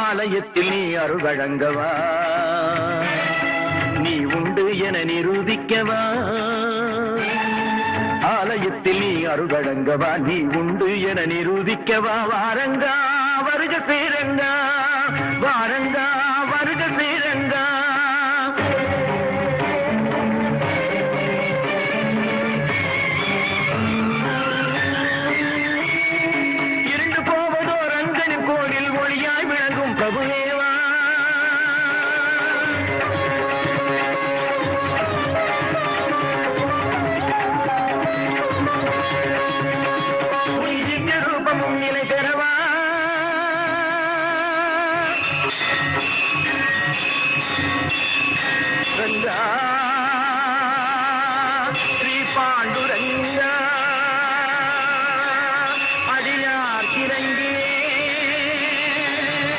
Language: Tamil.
ஆலயத்தில் நீ அருள்வழங்கவா நீ உண்டு என நிரூபிக்கவா ஆலயத்தில் நீ அருள்வழங்கவா நீ உண்டு என நிரூபிக்கவா வாரங்கா வருக சேரங்கா வாரங்கா வருக சேரங்கா இருந்து போவதோ ரங்கனின் கோவில் ஒளியாய் விளங்கும் பிரபுவேவா ரூபமும் நிலை பெறவா ரங்கா